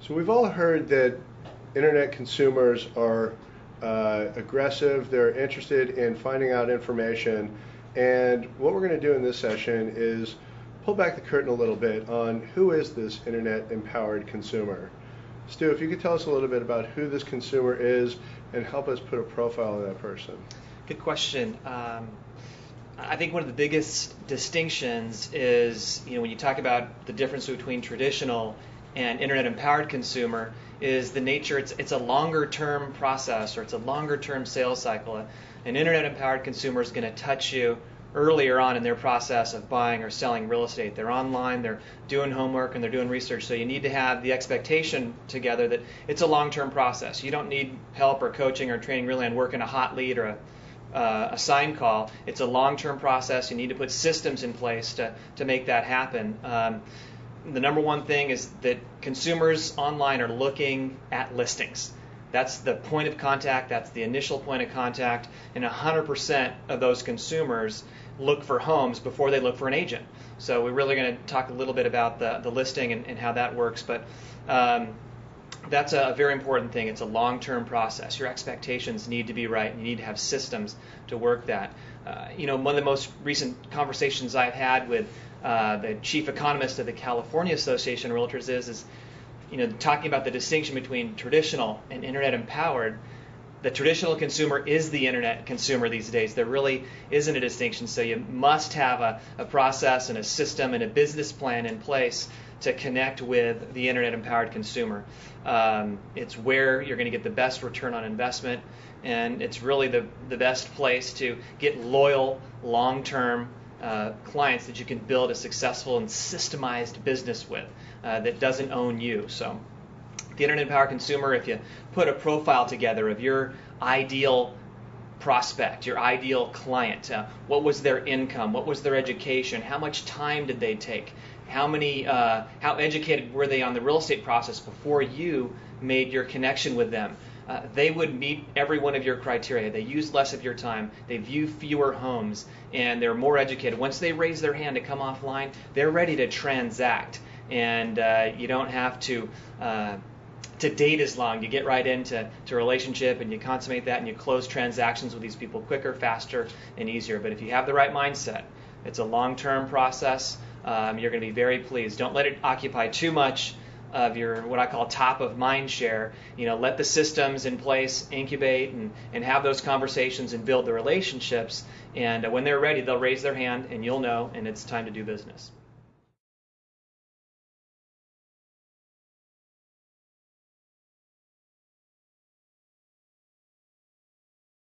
So we've all heard that internet consumers are aggressive, they're interested in finding out information, and what we're going to do in this session is pull back the curtain a little bit on who is this internet empowered consumer. Stu, if you could tell us a little bit about who this consumer is and help us put a profile of that person. Good question. I think one of the biggest distinctions is, when you talk about the difference between traditional and internet-empowered consumer, is the nature. It's a longer-term process, or it's a longer-term sales cycle. An internet-empowered consumer is going to touch you earlier on in their process of buying or selling real estate. They're online, they're doing homework, and they're doing research. So you need to have the expectation together that it's a long-term process. You don't need help or coaching or training really on working a hot lead or a sign call. It's a long-term process. You need to put systems in place to make that happen. The number one thing is that consumers online are looking at listings. That's the point of contact. That's the initial point of contact. And 100% of those consumers look for homes before they look for an agent. So we're really going to talk a little bit about the listing and how that works. But that's a very important thing. It's a long-term process. Your expectations need to be right. You need to have systems to work that. One of the most recent conversations I've had with the chief economist of the California Association of Realtors is talking about the distinction between traditional and internet empowered. The traditional consumer is the internet consumer these days. There really isn't a distinction. So you must have a process and a system and a business plan in place to connect with the internet empowered consumer. It's where you're going to get the best return on investment, and it's really the best place to get loyal, long-term clients that you can build a successful and systemized business with that doesn't own you. So the internet empowered consumer, if you put a profile together of your ideal prospect, your ideal client, what was their income, what was their education, how much time did they take, how educated were they on the real estate process before you made your connection with them. They would meet every one of your criteria. They use less of your time. They view fewer homes, and they're more educated. Once they raise their hand to come offline, they're ready to transact, and you don't have to date as long. You get right into a relationship, and you consummate that, and you close transactions with these people quicker, faster, and easier. But if you have the right mindset, it's a long-term process. You're going to be very pleased. Don't let it occupy too much of your, what I call, top of mind share. Let the systems in place incubate and have those conversations and build the relationships. And when they're ready, they'll raise their hand, and you'll know, and it's time to do business.